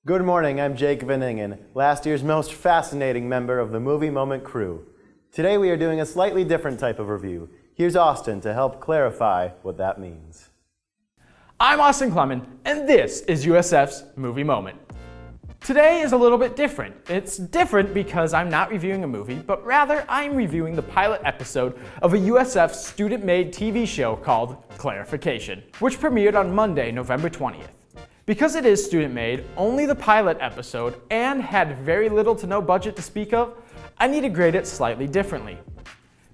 Good morning, I'm Jake Veningen, last year's most fascinating member of the Movie Moment crew. Today we are doing a slightly different type of review. Here's Austin to help clarify what that means. I'm Austin Clemen, and this is USF's Movie Moment. Today is a little bit different. It's different because I'm not reviewing a movie, but rather I'm reviewing the pilot episode of a USF student-made TV show called Clarification, which premiered on Monday, November 20th. Because it is student-made, only the pilot episode, and had very little to no budget to speak of, I need to grade it slightly differently.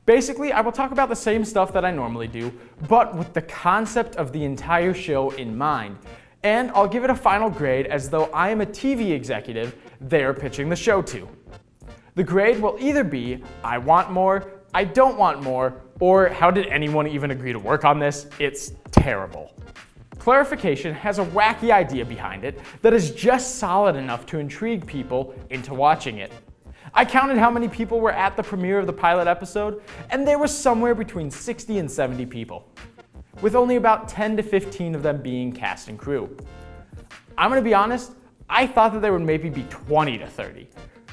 Basically, I will talk about the same stuff that I normally do, but with the concept of the entire show in mind, and I'll give it a final grade as though I am a TV executive they're pitching the show to. The grade will either be, I want more, I don't want more, or how did anyone even agree to work on this? It's terrible. Clarification has a wacky idea behind it that is just solid enough to intrigue people into watching it. I counted how many people were at the premiere of the pilot episode, and there was somewhere between 60 and 70 people, with only about 10 to 15 of them being cast and crew. I'm gonna be honest, I thought that there would maybe be 20 to 30,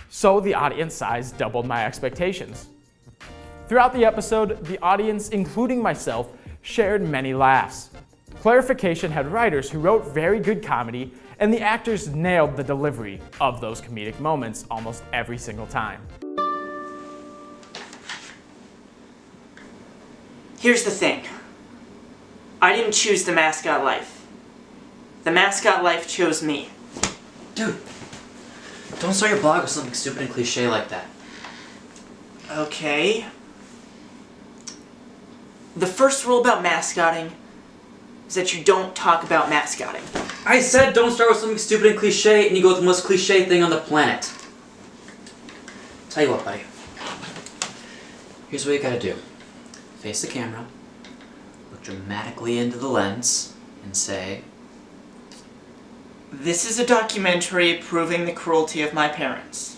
so the audience size doubled my expectations. Throughout the episode, the audience, including myself, shared many laughs. Clarification had writers who wrote very good comedy, and the actors nailed the delivery of those comedic moments almost every single time. Here's the thing. I didn't choose the Mascot Life. The Mascot Life chose me. Dude, don't start your blog with something stupid and cliche like that. Okay. The first rule about mascotting is that you don't talk about mascotting. I said don't start with something stupid and cliche, and you go with the most cliche thing on the planet. Tell you what, buddy. Here's what you gotta do. Face the camera, look dramatically into the lens, and say, This is a documentary proving the cruelty of my parents.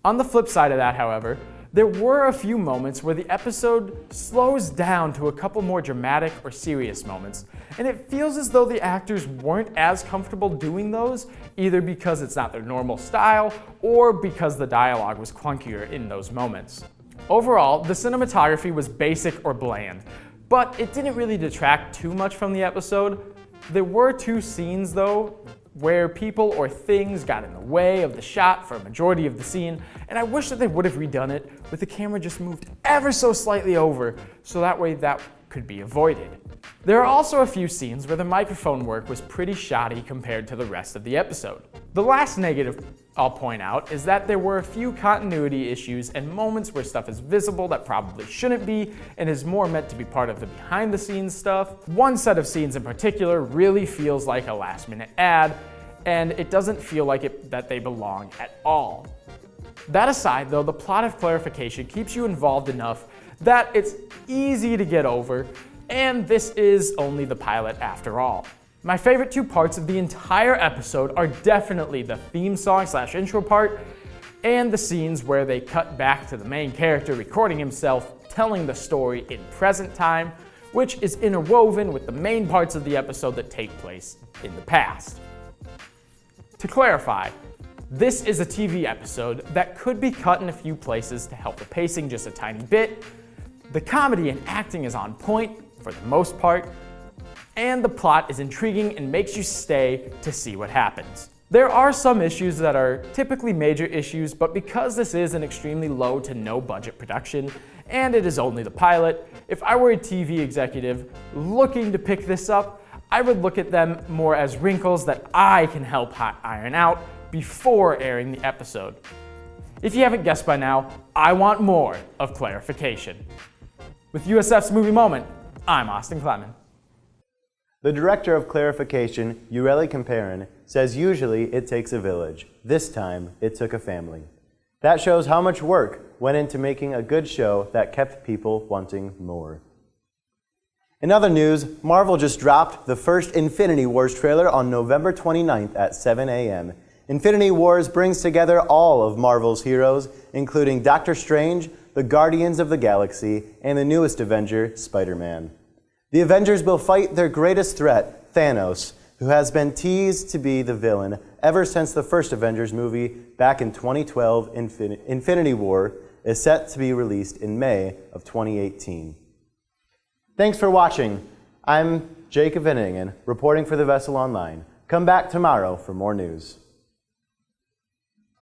On the flip side of that, however, there were a few moments where the episode slows down to a couple more dramatic or serious moments, and it feels as though the actors weren't as comfortable doing those, either because it's not their normal style, or because the dialogue was clunkier in those moments. Overall, the cinematography was basic or bland, but it didn't really detract too much from the episode. There were two scenes, though, where people or things got in the way of the shot for a majority of the scene, and I wish that they would have redone it with the camera just moved ever so slightly over, so that way that could be avoided. There are also a few scenes where the microphone work was pretty shoddy compared to the rest of the episode. The last negative I'll point out is that there were a few continuity issues and moments where stuff is visible that probably shouldn't be and is more meant to be part of the behind the scenes stuff. One set of scenes in particular really feels like a last minute ad, and it doesn't feel like that they belong at all. That aside though, the plot of Clarification keeps you involved enough that it's easy to get over, and this is only the pilot after all. My favorite two parts of the entire episode are definitely the theme song / intro part and the scenes where they cut back to the main character recording himself telling the story in present time, which is interwoven with the main parts of the episode that take place in the past. To clarify, this is a TV episode that could be cut in a few places to help the pacing just a tiny bit. The comedy and acting is on point for the most part, and the plot is intriguing and makes you stay to see what happens. There are some issues that are typically major issues, but because this is an extremely low to no budget production, and it is only the pilot, if I were a TV executive looking to pick this up, I would look at them more as wrinkles that I can help iron out before airing the episode. If you haven't guessed by now, I want more of Clarification. With USF's Movie Moment, I'm Austin Clemen. The director of Clarification, Yuharelly Comparan, says usually it takes a village. This time, it took a family. That shows how much work went into making a good show that kept people wanting more. In other news, Marvel just dropped the first Infinity Wars trailer on November 29th at 7 a.m. Infinity Wars brings together all of Marvel's heroes, including Doctor Strange, the Guardians of the Galaxy, and the newest Avenger, Spider-Man. The Avengers will fight their greatest threat, Thanos, who has been teased to be the villain ever since the first Avengers movie back in 2012. Infinity War is set to be released in May of 2018. Thanks for watching. I'm Jacob Venningen, reporting for The Vessel Online. Come back tomorrow for more news.